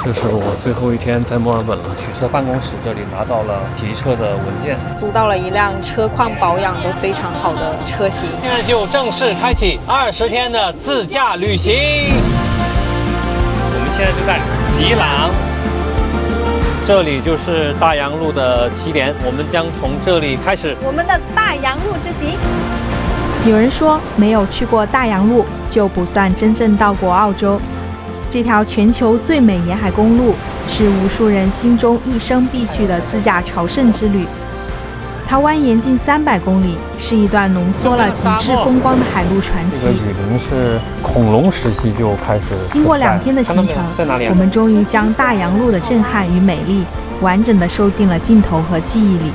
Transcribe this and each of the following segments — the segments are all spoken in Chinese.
这是我最后一天在墨尔本了，取车办公室这里拿到了提车的文件，租到了一辆车况保养都非常好的车型。现在就正式开启20天的自驾旅行。我们现在就在吉朗，这里就是大洋路的起点，我们将从这里开始我们的大洋路之行。有人说，没有去过大洋路就不算真正到过澳洲。这条全球最美沿海公路是无数人心中一生必去的自驾朝圣之旅。它蜿蜒近300公里，是一段浓缩了极致风光的海陆传奇。这个雨林是恐龙时期就开始。经过2天的行程，我们终于将大洋路的震撼与美丽完整地收进了镜头和记忆里。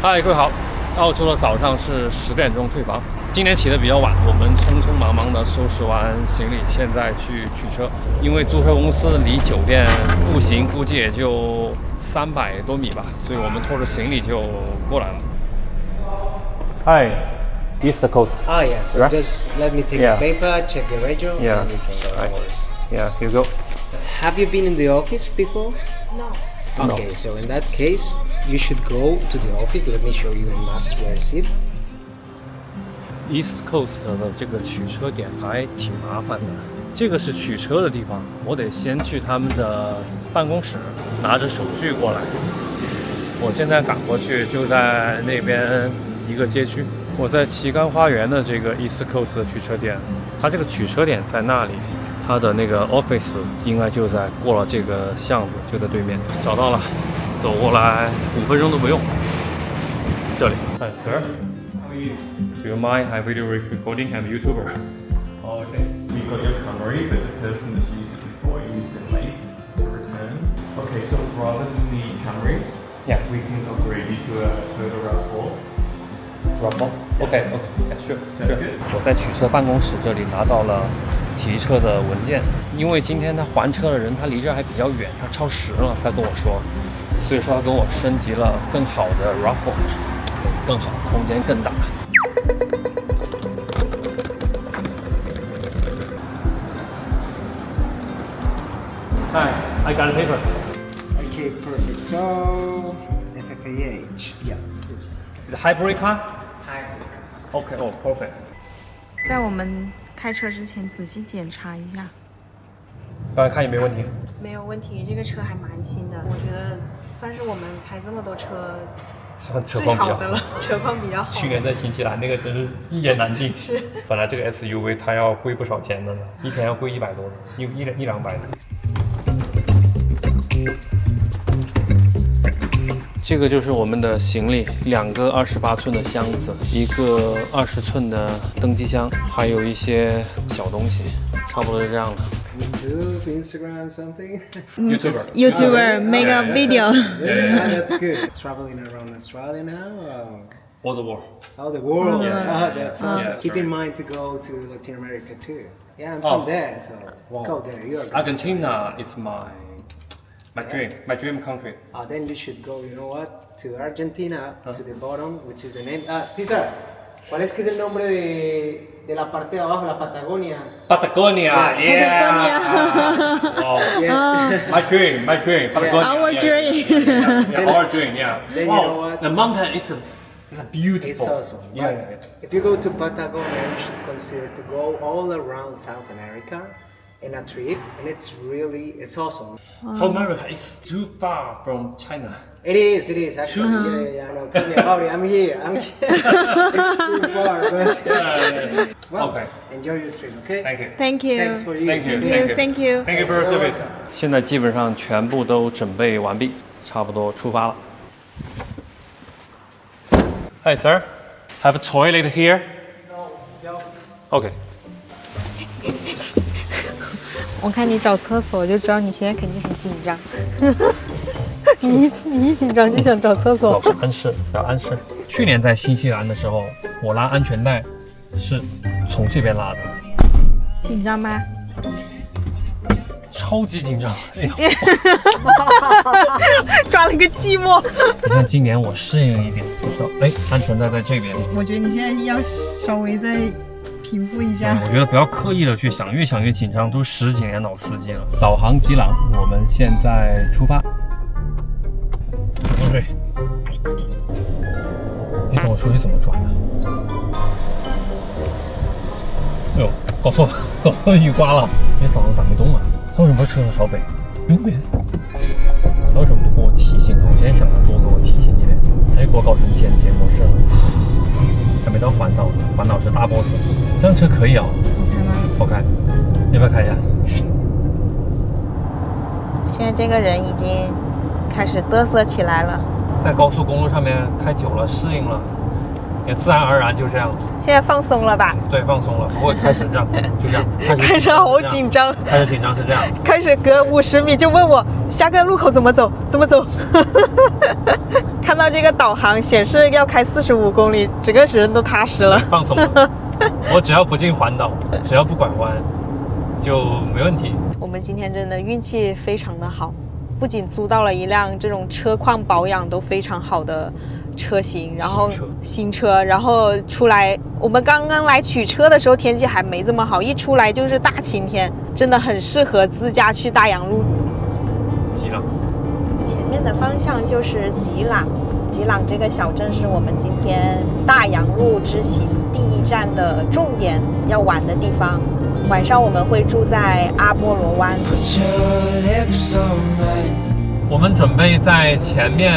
嗨，各位好。澳洲的早上是10点钟退房，今天起得比较晚，我们匆匆忙忙的收拾完行李，现在去取车。因为租车公司离酒店步行估计也就300多米吧，所以我们拖着行李就过来了。Hi, East Coast. Oh yeah, so Right? just let me take Yeah. the paper, check the radio, Yeah. and you can go Right. onwards. Yeah, here you go. Have you been in the office before? No. Okay, so in that case, you should go to the office. Let me show you in maps where is it. East Coast 的这个取车点还挺麻烦的。这个是取车的地方，我得先去他们的办公室拿着手续过来。我现在赶过去，就在那边一个街区。我在旗杆花园的这个 East Coast 的取车点，它这个取车点在那里，它的那个 office 应该就在过了这个巷子，就在对面。找到了，走过来5分钟都不用。这里。Hi, sir. Do you mind? I'm video recording. I'm a YouTuber. Oh, okay. We've got your Camry, but the person that's used it before is a bit late to return. Okay, so rather than the Camry, Yeah. we can upgrade you to a Toyota RAV4. OK, sure. That's good. 我在取车办公室这里拿到了提车的文件，因为今天他还车的人他离这儿还比较远，他超时了，他跟我说，所以说他给我升级了更好的 RAV4， 更好，空间更大。Hi, I got a paper. Okay, perfect. So FFAH, yeah. The hybrid car? Hi. OK, oh, perfect. 在我们开车之前仔细检查一下，刚才看有没有问题？没有问题，这个车还蛮新的，我觉得算是我们开这么多车算车最况比较好的了，车况比较好。去年在新西兰那个真是一言难尽。是。本来这个 SUV 它要贵不少钱的呢，一天要贵100多的，一两百的。这个就是我们的行李，2个28寸的箱子，一个20寸的登机箱，还有一些小东西，差不多就这样了。YouTube, Instagram, something? YouTuber make a video. Yeah, that's good. Traveling around Australia now? All the world. Oh, the world. Yeah. Oh, that's awesome. Yeah, Keep in nice. mind to go to Latin America too. Yeah, I'm Oh. from there, so Wow. go there. You're Argentina is my dream country. Then you should go, you know what, to Argentina, to the bottom, which is the name. César, ¿cuál es que es el nombre de la parte de abajo, la Patagonia? Patagonia, yeah. Wow. Yeah. My dream, Patagonia. Our yeah. dream. Yeah, our dream, yeah. Then you Wow, know what? the mountain is beautiful. It's awesome. Yeah, But yeah, yeah. if you go to Patagonia, you should consider to go all around South America in a trip, and it's awesome. South America is too far from China. It is actually. Yeah, I know. Tell me about it. I'm here. It's too far, but well, Okay. enjoy your trip, okay? Thank you. Thank you. Thanks for you. Thank you. See Thank you. Thank you for your service. 现在基本上全部都准备完毕，差不多出发了。Hi, sir. Have a toilet here? No. Okay. 我看你找厕所，我就知道你现在肯定很紧张。你一紧张就想找厕所。安适，要安适。去年在新西兰的时候，我拉安全带是从这边拉的，紧张吗？超级紧张。哎呀，抓了个寂寞。你看今年我适应一点，哎，安全带在这边。我觉得你现在要稍微再平复一下。我觉得不要刻意的去想，越想越紧张，都10几年老司机了。导航吉朗，我们现在出发。对，你懂我出去怎么转的？哎呦，搞错了，雨刮了。哎，导航咋没动啊？他为什么不车上朝北？右边。他为什么不给我提醒呢？我今天想他多给我提醒一点，他就给我搞成简洁模式了。还没到环岛呢，环岛是大 boss。这辆车可以啊，好看吗？好看，要不要看一下？现在这个人已经开始嘚瑟起来了。在高速公路上面开久了，适应了，也自然而然就这样。现在放松了吧？对，放松了，不会开始这样，就这样。开始好紧张，开始紧张是这样。开始隔50米就问我下个路口怎么走，怎么走。看到这个导航显示要开45公里，整个人都踏实了，放松了。我只要不进环岛，只要不拐弯，就没问题。我们今天真的运气非常的好，不仅租到了一辆这种车况保养都非常好的车型，然后新车，然后出来，我们刚刚来取车的时候天气还没这么好，一出来就是大晴天，真的很适合自驾去大洋路。吉朗，前面的方向就是吉朗，吉朗这个小镇是我们今天大洋路之行第1站的重点要玩的地方。晚上我们会住在阿波罗湾。我们准备在前面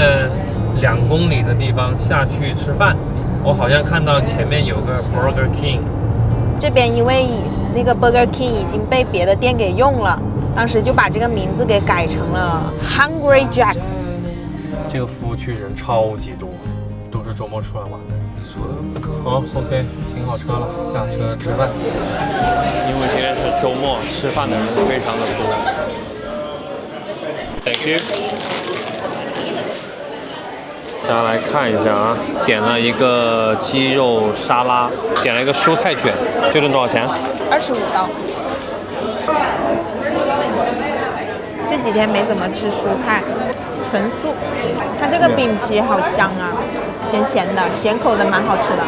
2公里的地方下去吃饭。我好像看到前面有个 Burger King。这边因为那个 Burger King 已经被别的店给用了，当时就把这个名字给改成了 Hungry Jacks。这个服务区人超级多，都是周末出来玩的。好 ，OK， 停好车了，下车吃饭。因为今天是周末，吃饭的人非常的多。Thank you。大家来看一下啊，点了一个鸡肉沙拉，点了一个蔬菜卷，这顿多少钱？25刀。这几天没怎么吃蔬菜，纯素。它这个饼皮好香啊，咸咸的，咸口的，蛮好吃的。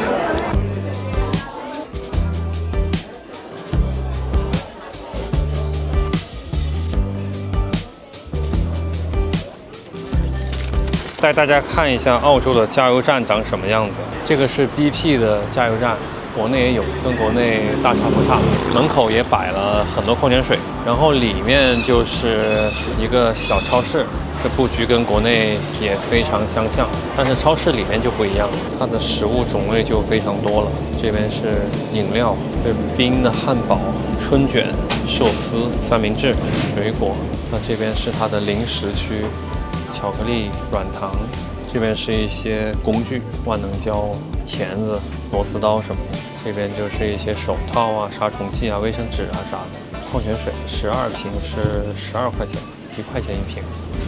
带大家看一下澳洲的加油站长什么样子。这个是 BP 的加油站，国内也有，跟国内大差不差。门口也摆了很多矿泉水，然后里面就是一个小超市。这布局跟国内也非常相像，但是超市里面就不一样，它的食物种类就非常多了。这边是饮料，是冰的汉堡、春卷、寿司、三明治、水果。那这边是它的零食区。巧克力、软糖，这边是一些工具，万能胶、钳子、螺丝刀什么的。这边就是一些手套啊、杀虫剂啊、卫生纸啊啥的。矿泉水12瓶是12块钱，1块钱1瓶。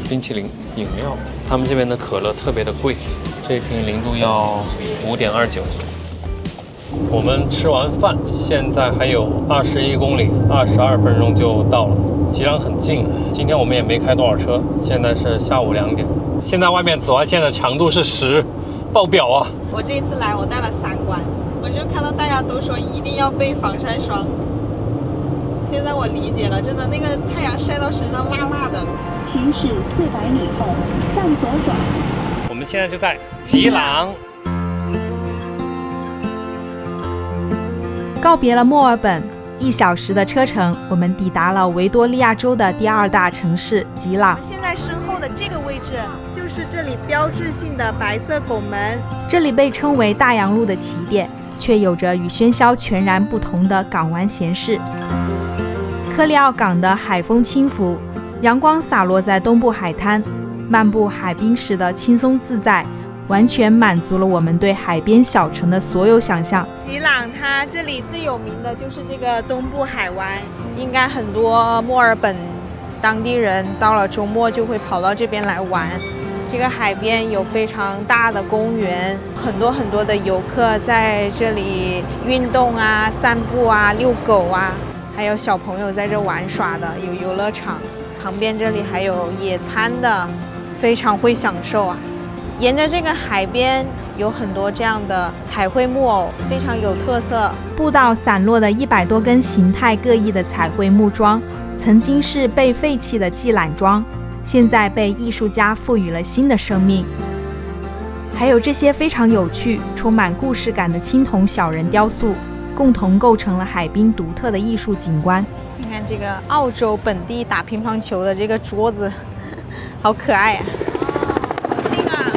冰淇淋、饮料，他们这边的可乐特别的贵，这瓶零度要5.29。我们吃完饭，现在还有21公里，22分钟就到了。吉朗很近，今天我们也没开多少车，现在是下午2点。现在外面紫外线的强度是10，爆表啊！我这一次来，我带了3罐，我就看到大家都说一定要备防晒霜。现在我理解了，真的那个太阳晒到身上辣辣的。行驶400米后向左转。我们现在就在吉朗。告别了墨尔本，1小时的车程，我们抵达了维多利亚州的第2大城市吉朗。现在身后的这个位置就是这里标志性的白色拱门，这里被称为大洋路的起点，却有着与喧嚣全然不同的港湾闲适。科里奥港的海风轻拂，阳光洒落在东部海滩，漫步海滨时的轻松自在，完全满足了我们对海边小城的所有想象。吉朗它这里最有名的就是这个东部海湾，应该很多墨尔本当地人到了周末就会跑到这边来玩。这个海边有非常大的公园，很多的游客在这里运动啊、散步啊、遛狗啊，还还有小朋友在这玩耍的，有游乐场，旁边这里还有野餐的，非常会享受啊。沿着这个海边有很多这样的彩绘木偶，非常有特色。步道散落的100多根形态各异的彩绘木桩，曾经是被废弃的祭览桩，现在被艺术家赋予了新的生命。还有这些非常有趣、充满故事感的青铜小人雕塑，共同构成了海滨独特的艺术景观。你看这个澳洲本地打乒乓球的这个桌子，好可爱啊！好近啊！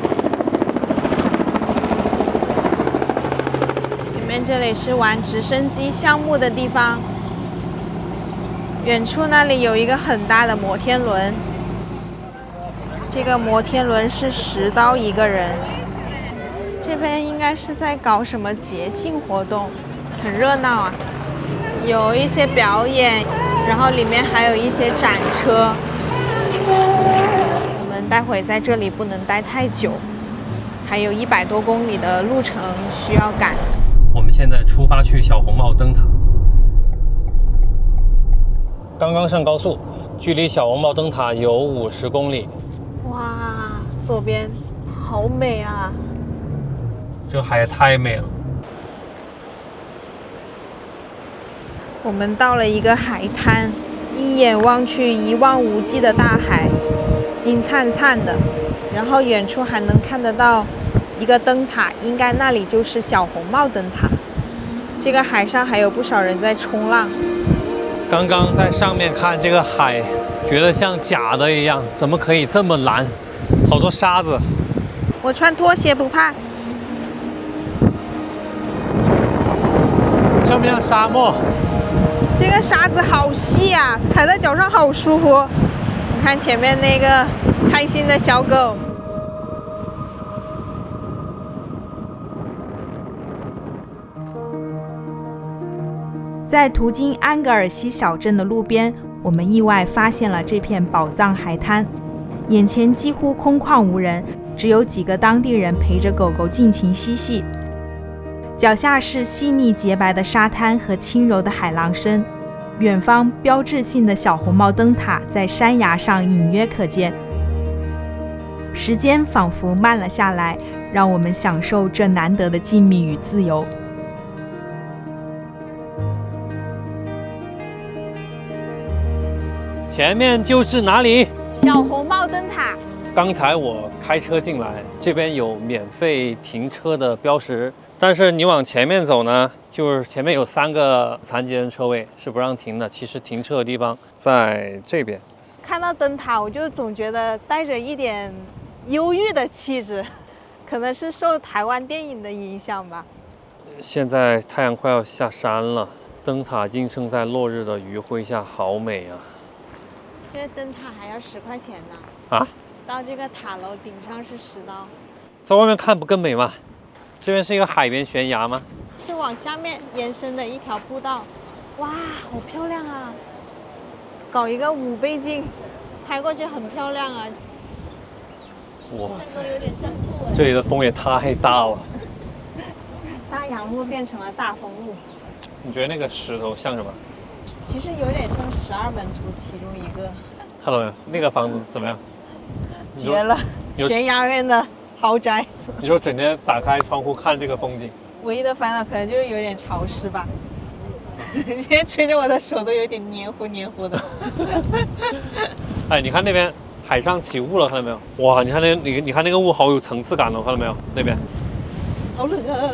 前面这里是玩直升机项目的地方，远处那里有一个很大的摩天轮，这个摩天轮是10刀一个人。这边应该是在搞什么节庆活动，很热闹啊，有一些表演，然后里面还有一些展车。我们待会在这里不能待太久，还有100多公里的路程需要赶。我们现在出发去小红帽灯塔，刚刚上高速，距离小红帽灯塔有50公里。哇，左边好美啊！这海也太美了。我们到了一个海滩，一眼望去一望无际的大海，金灿灿的，然后远处还能看得到一个灯塔，应该那里就是小红帽灯塔。这个海上还有不少人在冲浪。刚刚在上面看这个海，觉得像假的一样，怎么可以这么蓝？好多沙子。我穿拖鞋不怕。像不像沙漠？这个沙子好细啊，踩在脚上好舒服。你看前面那个开心的小狗。在途经安格尔西小镇的路边，我们意外发现了这片宝藏海滩。眼前几乎空旷无人，只有几个当地人陪着狗狗尽情嬉戏。脚下是细腻洁白的沙滩和轻柔的海浪声，远方标志性的小红帽灯塔在山崖上隐约可见。时间仿佛慢了下来，让我们享受这难得的静谧与自由。前面就是哪里？小红帽灯塔。刚才我开车进来，这边有免费停车的标识，但是你往前面走呢，就是前面有3个残疾人车位是不让停的。其实停车的地方在这边。看到灯塔，我就总觉得带着一点忧郁的气质，可能是受台湾电影的影响吧。现在太阳快要下山了，灯塔映衬在落日的余晖下，好美啊！这个灯塔还要10块钱呢。啊？到这个塔楼顶上是10刀。在外面看不更美吗？这边是一个海边悬崖吗？是往下面延伸的一条步道。哇，好漂亮啊！搞一个5倍镜，拍过去很漂亮啊。哇塞，这里的风也太大了。大洋路变成了大风路。你觉得那个石头像什么？其实有点像12门徒其中一个。看到没有？那个房子怎么样？绝了！悬崖边的豪宅。你说整天打开窗户看这个风景，唯一的烦恼可能就是有点潮湿吧。现在吹着我的手都有点黏糊黏糊的。哎，你看那边海上起雾了，看到没有？哇，你看那个雾好有层次感了，看到没有？那边好冷啊！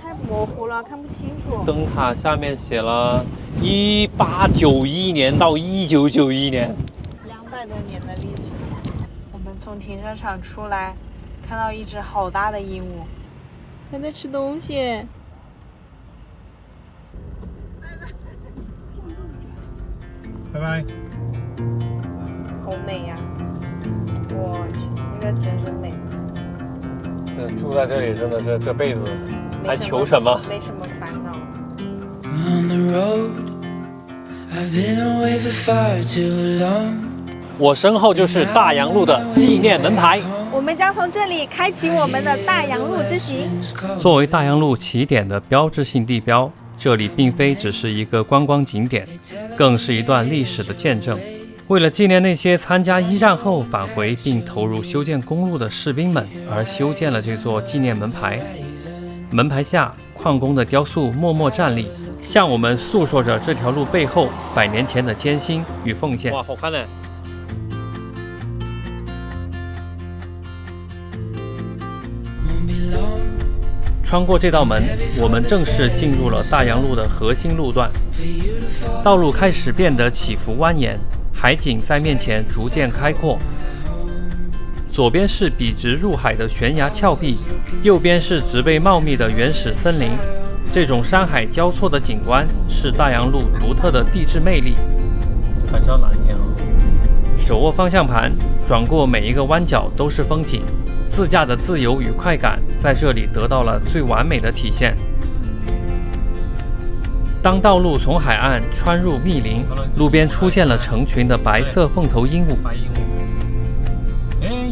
太模糊了，看不清楚。灯塔下面写了1891年到1991年，200多年的历史。我们从停车场出来，看到一只好大的鹦鹉，还在吃东西。拜拜。好美呀！我去，那个真是美。住在这里真的这辈子还求什么？没什么烦恼。我身后就是大洋路的纪念门牌。我们将从这里开启我们的大洋路之行。作为大洋路起点的标志性地标，这里并非只是一个观光景点，更是一段历史的见证。为了纪念那些参加一战后返回并投入修建公路的士兵们而修建了这座纪念门牌。门牌下，矿工的雕塑默默站立，向我们诉说着这条路背后100年前的艰辛与奉献。哇，好看呢！穿过这道门，我们正式进入了大洋路的核心路段。道路开始变得起伏蜿蜒，海景在面前逐渐开阔。左边是笔直入海的悬崖峭壁，右边是植被茂密的原始森林。这种山海交错的景观是大洋路独特的地质魅力。晚上蓝天啊！手握方向盘，转过每一个弯角都是风景。自驾的自由与快感在这里得到了最完美的体现。当道路从海岸穿入密林，路边出现了成群的白色凤头鹦鹉。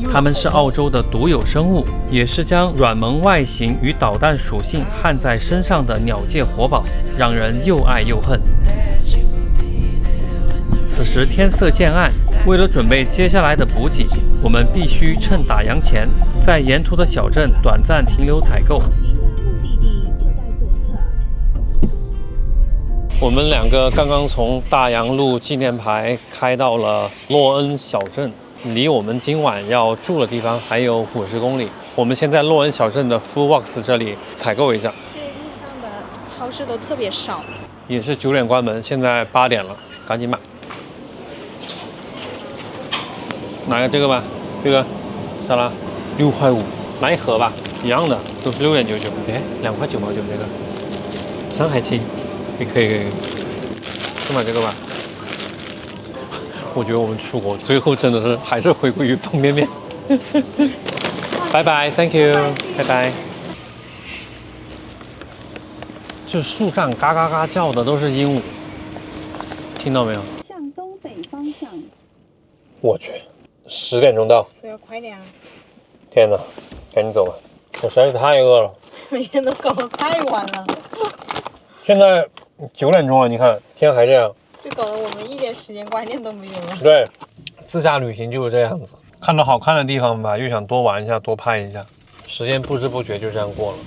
它们是澳洲的独有生物，也是将软萌外形与导弹属性焊在身上的鸟界活宝，让人又爱又恨。此时天色渐暗，为了准备接下来的补给，我们必须趁打烊前，在沿途的小镇短暂停留采购。我们两个刚刚从大洋路纪念牌开到了洛恩小镇，离我们今晚要住的地方还有50公里。我们先在洛恩小镇的 Foodworks 这里采购一下。这路上的超市都特别少，也是9点关门，现在8点了，赶紧买。拿个这个吧，这个沙拉6块5，买一盒吧，一样的，都是6.99，哎，2块9毛9这个。山海青，可以，就买这个吧。我觉得我们出国最后真的是还是回归于方便面。拜拜 ，Thank you， 拜拜。这树上嘎嘎嘎叫的都是鹦鹉，听到没有？向东北方向。我去，10点钟到。要快点啊！天哪，赶紧走吧，我实在是太饿了。每天都搞得太晚了。现在9点钟了，你看天还这样，就搞得我们一点时间观念都没有了。对，自驾旅行就是这样子，看到好看的地方吧，又想多玩一下，多拍一下，时间不知不觉就这样过了。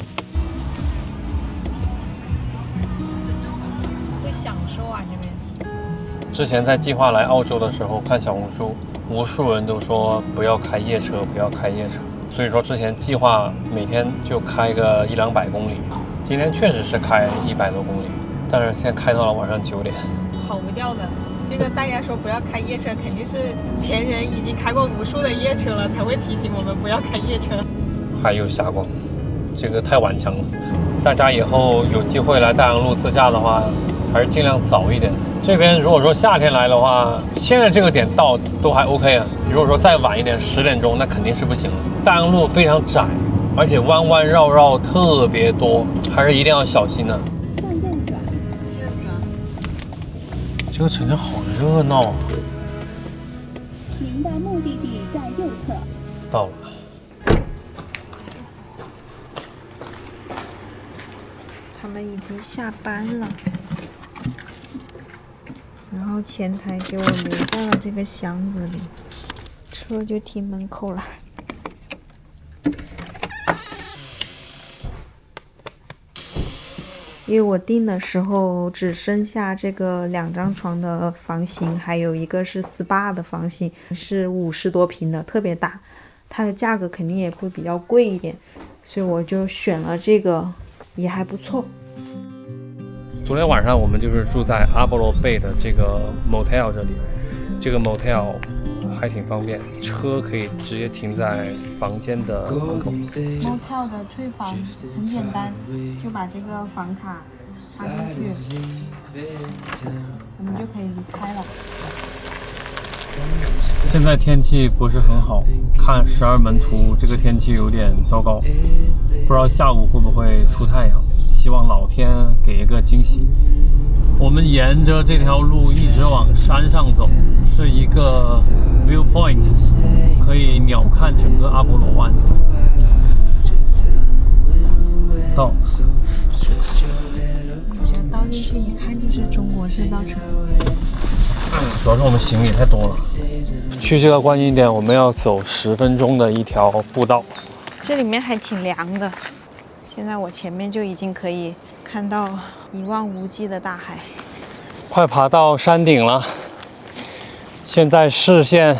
会享受啊这边。之前在计划来澳洲的时候，看小红书，无数人都说不要开夜车，不要开夜车，所以说之前计划每天就开个100-200公里。今天确实是开100多公里，但是现在开到了晚上9点，跑不掉的。这个大家说不要开夜车，肯定是前人已经开过无数的夜车了，才会提醒我们不要开夜车。还有霞光，这个太顽强了。大家以后有机会来大洋路自驾的话，还是尽量早一点。这边如果说夏天来的话，现在这个点到都还 OK 啊。如果说再晚一点，10点钟，那肯定是不行了。大洋路非常窄，而且弯弯绕绕特别多，还是一定要小心的。向右转。右转。这个城镇好热闹啊！您的目的地在右侧。到了。他们已经下班了，然后前台给我留在了这个箱子里，车就停门口了。因为我订的时候只剩下这个2张床的房型，还有一个是 SPA 的房型，是50多平的，特别大，它的价格肯定也会比较贵一点，所以我就选了这个，也还不错。昨天晚上我们就是住在阿波罗贝的这个 motel 这里，这个 motel 还挺方便，车可以直接停在房间的门口。motel 的退房很简单，就把这个房卡插进去，我们就可以离开了。现在天气不是很好，看12门图，这个天气有点糟糕，不知道下午会不会出太阳。希望老天给一个惊喜。我们沿着这条路一直往山上走，是一个 viewpoint， 可以鸟瞰整个阿波罗湾。到，我觉得到去一看就是中国式造车。主要是我们行李太多了。去这个观景点，我们要走10分钟的一条步道。这里面还挺凉的。现在我前面就已经可以看到一望无际的大海。快爬到山顶了，现在视线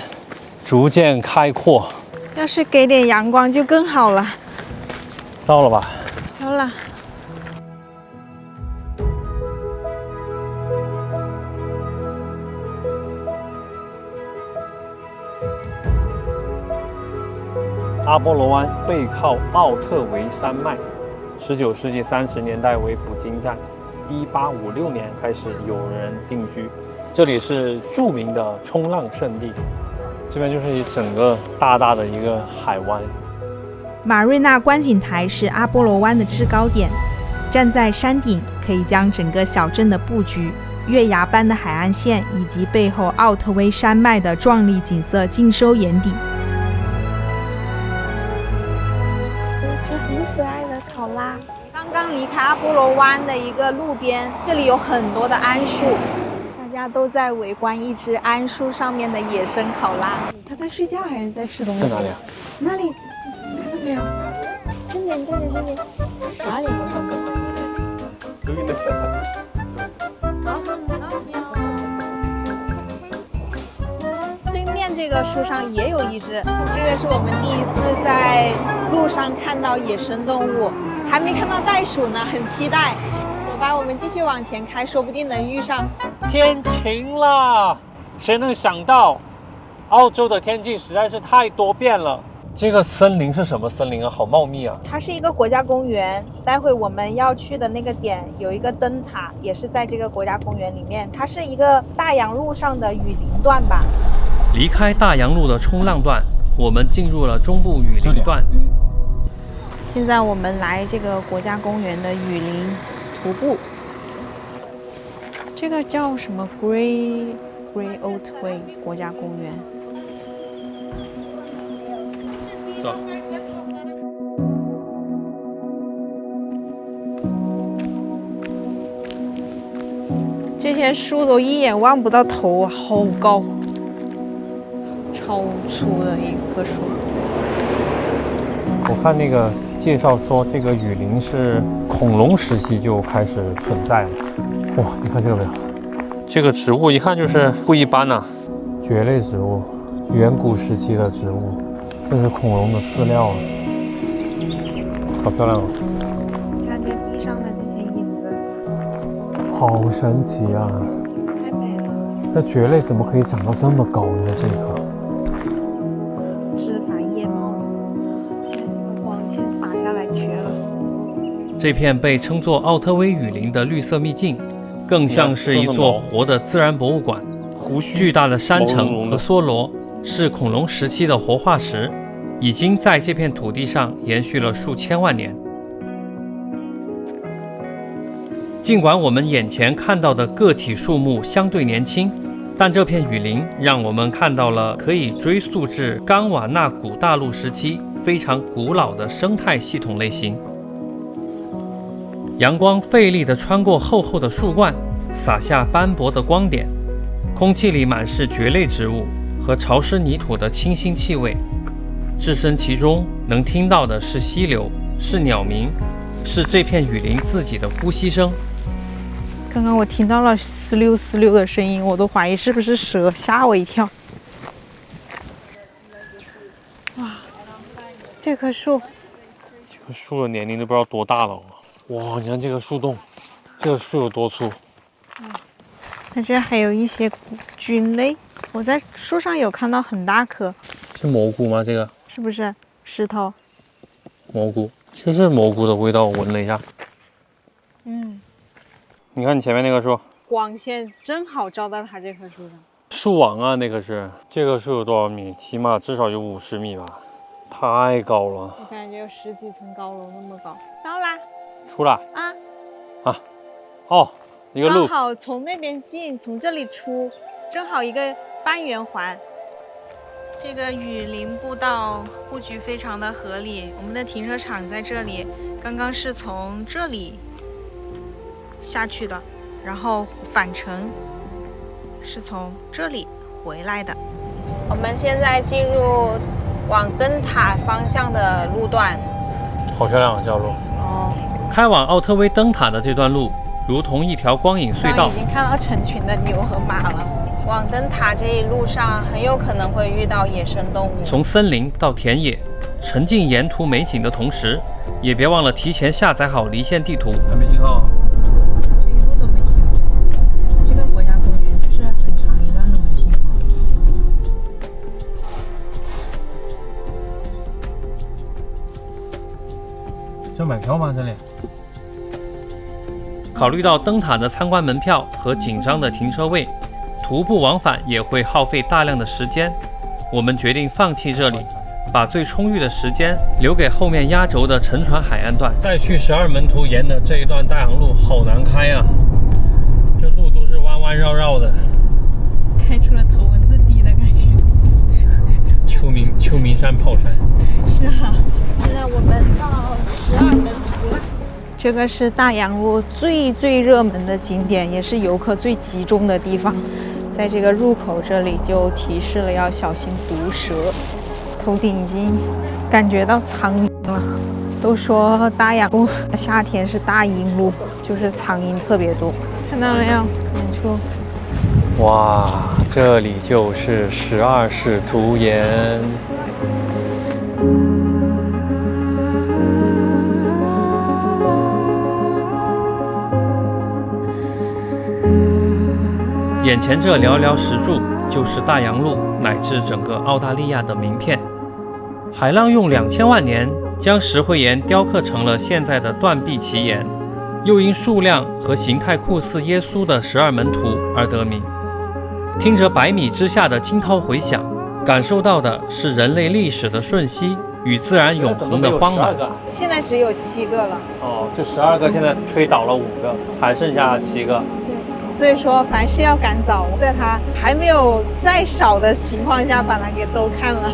逐渐开阔。要是给点阳光就更好了。到了吧？到了。阿波罗湾背靠奥特维山脉，19世纪30年代为捕鲸站，1856年开始有人定居。这里是著名的冲浪圣地，这边就是一整个大大的一个海湾。马瑞纳观景台是阿波罗湾的制高点，站在山顶可以将整个小镇的布局、月牙般的海岸线以及背后奥特威山脉的壮丽景色尽收眼底。很可爱的考拉。刚刚离开阿波罗湾的一个路边，这里有很多的桉树，大家都在围观一只桉树上面的野生考拉。它在睡觉还是在吃东西？在哪里啊？那里，看到没有？这边，这边，这边。哪里？对面这个树上也有一只，这个是我们第一次在路上看到野生动物，还没看到袋鼠呢，很期待。走吧，我们继续往前开，说不定能遇上。天晴了，谁能想到，澳洲的天气实在是太多变了。这个森林是什么森林啊？好茂密啊！它是一个国家公园，待会我们要去的那个点有一个灯塔，也是在这个国家公园里面。它是一个大洋路上的雨林段吧。离开大洋路的冲浪段，我们进入了中部雨林段。现在我们来这个国家公园的雨林徒步，这个叫什么 Grey Otway 国家公园。走。这些树都一眼望不到头，好高，超粗的一棵树。我看那个介绍说，这个雨林是恐龙时期就开始存在了。哇，你看这个没有？这个植物一看就是不一般啊，蕨类植物，远古时期的植物，这是恐龙的饲料啊，好漂亮哦！你看这地上的这些影子，好神奇啊！太美了。那蕨类怎么可以长到这么高呢？这个枝繁叶茂的，现在这个光线洒下来绝了。这片被称作奥特威雨林的绿色秘境，更像是一座活的自然博物馆。巨大的山城和梭罗是恐龙时期的活化石，已经在这片土地上延续了数千万年。尽管我们眼前看到的个体树木相对年轻，但这片雨林让我们看到了可以追溯至冈瓦纳古大陆时期非常古老的生态系统类型。阳光费力地穿过厚厚的树冠，洒下斑驳的光点，空气里满是蕨类植物和潮湿泥土的清新气味。置身其中，能听到的是溪流，是鸟鸣，是这片雨林自己的呼吸声。刚刚我听到了嘶溜嘶溜的声音，我都怀疑是不是蛇，吓我一跳。哇，这棵树，这棵树的年龄都不知道多大了。哇，你看这个树洞，这个树有多粗？那这还有一些菌类，我在树上有看到很大颗，是蘑菇吗？这个是不是石头？蘑菇，就是蘑菇的味道，我闻了一下。你看你前面那棵树，光线正好照到它这棵树上。树王啊，那个是。这个树有多少米？起码至少有50米吧，太高了。我感觉有10几层高楼那么高。到啦！出来啊！哦，一个路，刚好从那边进，从这里出，正好一个半圆环。这个雨林步道布局非常的合理，我们的停车场在这里，刚刚是从这里下去的，然后返程是从这里回来的。我们现在进入往灯塔方向的路段。好漂亮的这条路哦！开往奥特威灯塔的这段路，如同一条光影隧道。已经看到成群的牛和马了。往灯塔这一路上，很有可能会遇到野生动物。从森林到田野，沉浸沿途美景的同时，也别忘了提前下载好离线地图。还没信号。这一路都没信号。这个国家公园就是很长一段都没信号。这买票吗？这里？考虑到灯塔的参观门票和紧张的停车位，徒步往返也会耗费大量的时间。我们决定放弃这里，把最充裕的时间留给后面压轴的沉船海岸段。再去12门徒沿的这一段大洋路好难开啊，这路都是弯弯绕绕的，开出了头文字 D 的感觉。秋名山炮山。是啊，现在我们到12门徒了。这个是大洋路最热门的景点，也是游客最集中的地方。在这个入口这里就提示了要小心毒蛇。头顶已经感觉到苍蝇了。都说大洋路夏天是大鹰路，就是苍蝇特别多。看到没有？远处。哇，这里就是12使徒岩。眼前这寥寥石柱，就是大洋路乃至整个澳大利亚的名片。海浪用2000万年将石灰岩雕刻成了现在的断壁奇岩，又因数量和形态酷似耶稣的12门徒而得名。听着100米之下的惊涛回响，感受到的是人类历史的瞬息与自然永恒的荒蛮。现在只有7个了。哦，这12个现在吹倒了5个，还剩下7个。所以说，凡事要赶早，在它还没有再少的情况下，把它给都看了。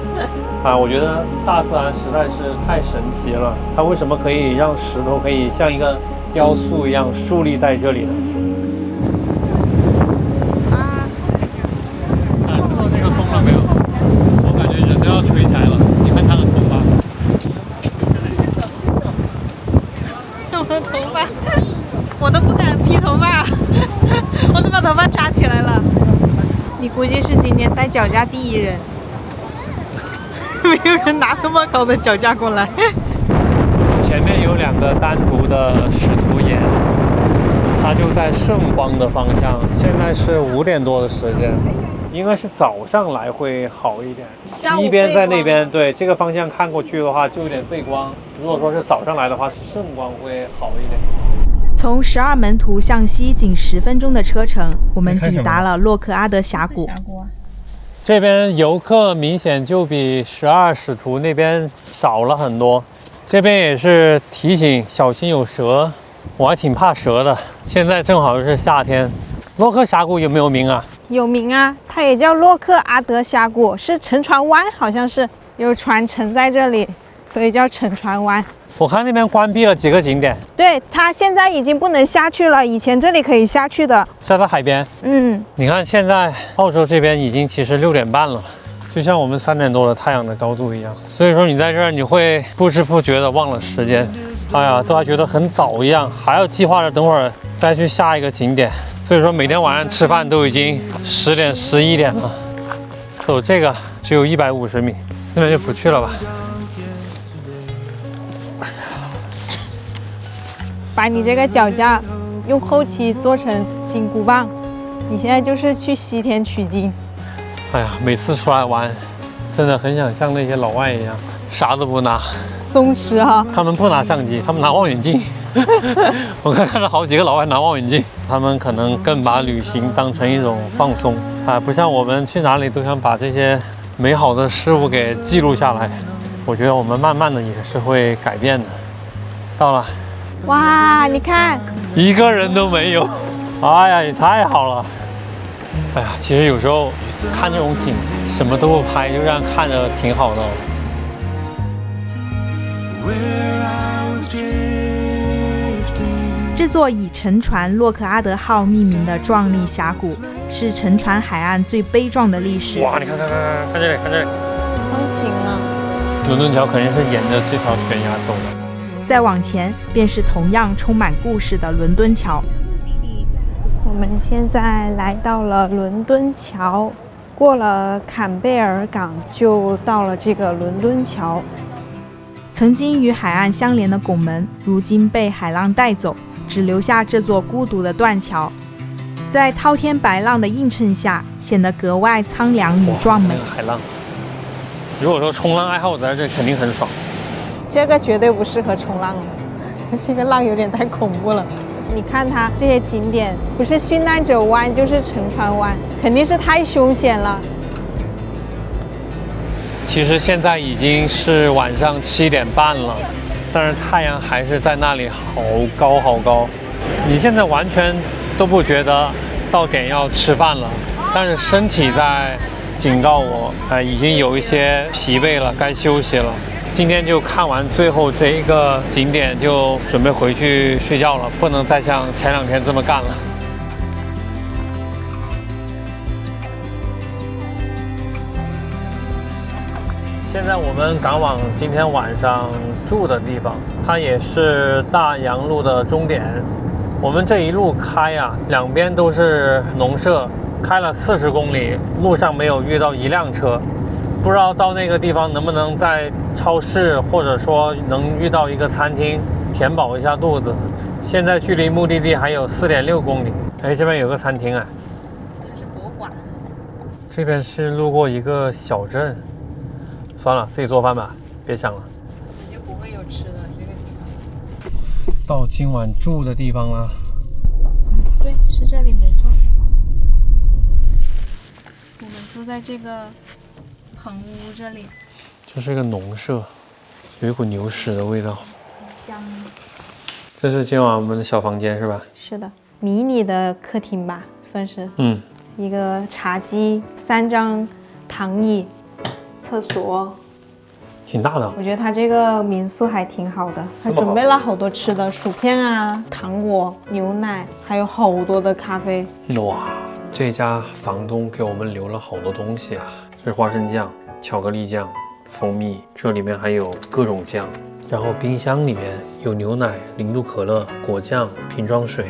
啊，我觉得大自然实在是太神奇了。它为什么可以让石头可以像一个雕塑一样竖立在这里呢？看到这个风了没有？我感觉人都要吹起来了。你看它的头发。我的头发，我都不敢披头发。我都把头发扎起来了。你估计是今天带脚架第1人，没有人拿那么高的脚架过来。前面有2个单独的使徒岩，它就在圣光的方向。现在是5点多的时间，应该是早上来会好一点。西边在那边，对，这个方向看过去的话就有点背光。如果说是早上来的话，是圣光会好一点。从12门徒向西仅10分钟的车程，我们抵达了洛克阿德峡谷。这边游客明显就比12使徒那边少了很多。这边也是提醒小心有蛇，我还挺怕蛇的。现在正好是夏天。洛克峡谷有没有名啊？有名啊，它也叫洛克阿德峡谷，是沉船湾，好像是有船沉在这里，所以叫沉船湾。我看那边关闭了几个景点，对，它现在已经不能下去了，以前这里可以下去的。下到海边。你看现在澳洲这边已经其实6点半了，就像我们3点多的太阳的高度一样。所以说你在这儿你会不知不觉的忘了时间，哎呀，都还觉得很早一样，还要计划着等会儿再去下一个景点。所以说每天晚上吃饭都已经10点11点了。走这个只有150米，那边就不去了吧。把你这个脚架用后期做成金箍棒，你现在就是去西天取经。哎呀，每次出来玩，真的很想像那些老外一样，啥都不拿，松弛哈。他们不拿相机，他们拿望远镜。我看到好几个老外拿望远镜，他们可能更把旅行当成一种放松啊，不像我们去哪里都想把这些美好的事物给记录下来。我觉得我们慢慢的也是会改变的。到了。哇，你看，一个人都没有，哎呀，也太好了。哎呀，其实有时候看这种景，什么都不拍，就这样看着挺好的。这座以沉船洛克阿德号命名的壮丽峡谷，是沉船海岸最悲壮的历史。哇，你看这里，看这里，风情了。伦敦桥肯定是沿着这条悬崖走的。再往前，便是同样充满故事的伦敦桥。我们现在来到了伦敦桥，过了坎贝尔港就到了这个伦敦桥。曾经与海岸相连的拱门，如今被海浪带走，只留下这座孤独的断桥，在滔天白浪的映衬下，显得格外苍凉与壮美。海浪，如果说冲浪爱好者在这肯定很爽。这个绝对不适合冲浪，这个浪有点太恐怖了。你看它这些景点，不是殉难者湾就是沉船湾，肯定是太凶险了。其实现在已经是晚上7点半了，但是太阳还是在那里好高好高。你现在完全都不觉得到点要吃饭了，但是身体在警告我，已经有一些疲惫了，该休息了。今天就看完最后这一个景点，就准备回去睡觉了，不能再像前2天这么干了。现在我们赶往今天晚上住的地方，它也是大洋路的终点。我们这一路开啊，两边都是农舍，开了40公里，路上没有遇到一辆车。不知道到那个地方能不能在超市，或者说能遇到一个餐厅填饱一下肚子。现在距离目的地还有4.6公里。哎，这边有个餐厅啊，它是博物馆。这边是路过一个小镇。算了，自己做饭吧，别想了。就不会有吃的这个地方。到今晚住的地方了。对，是这里没错。我们住在这个棚屋这里。这是一个农舍，有一股牛屎的味道，很香。这是今晚我们的小房间是吧？是的，迷你的客厅吧，算是。嗯，一个茶几，3张躺椅。厕所挺大的。我觉得他这个民宿还挺好的，还准备了好多吃的，薯片啊、糖果、牛奶，还有好多的咖啡。哇，这家房东给我们留了好多东西啊！这是花生酱、巧克力酱、蜂蜜，这里面还有各种酱。然后冰箱里面有牛奶、0度可乐、果酱、瓶装水，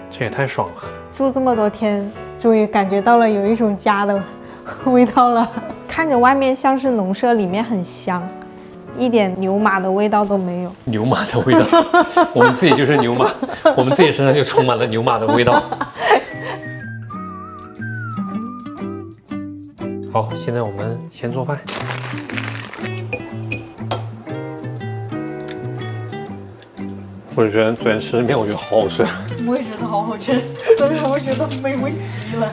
这也太爽了！住这么多天，终于感觉到了有一种家的味道了。看着外面像是农舍，里面很香，一点牛马的味道都没有。牛马的味道，我们自己就是牛马，我们自己身上就充满了牛马的味道。好，现在我们先做饭。我觉得昨天吃的面，我觉得好好吃。我也觉得好好吃，真的，我觉得美味极了。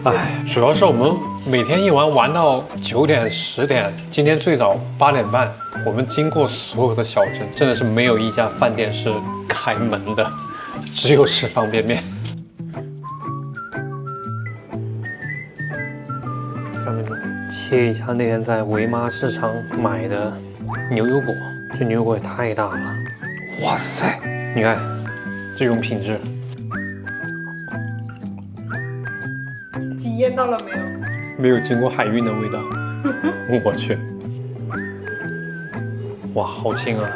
哎，主要是我们每天一玩到9点10点，今天最早8点半，我们经过所有的小镇，真的是没有一家饭店是开门的，只有吃方便面。下面切一下那天在维妈市场买的牛油果，这牛油果也太大了，哇塞！你看这种品质。体验到了没有？没有经过海运的味道。我去，哇，好轻啊！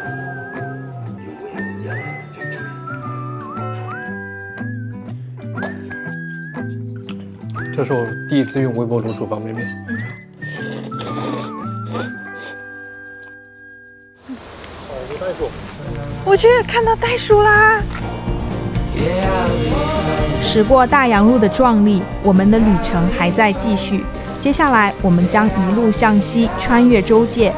这是我第一次用微波炉煮方便面。好多袋鼠！我去看到袋鼠啦！驶过大洋路的壮丽，我们的旅程还在继续。接下来，我们将一路向西，穿越州界，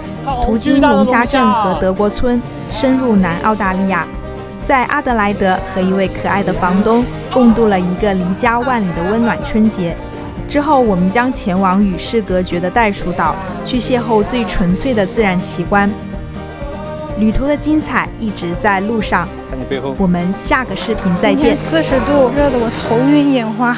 途经龙虾镇和德国村，深入南澳大利亚。在阿德莱德和一位可爱的房东共度了一个离家万里的温暖春节。之后，我们将前往与世隔绝的袋鼠岛，去邂逅最纯粹的自然奇观。旅途的精彩一直在路上。看你背后。我们下个视频再见。40度，热得我头晕眼花。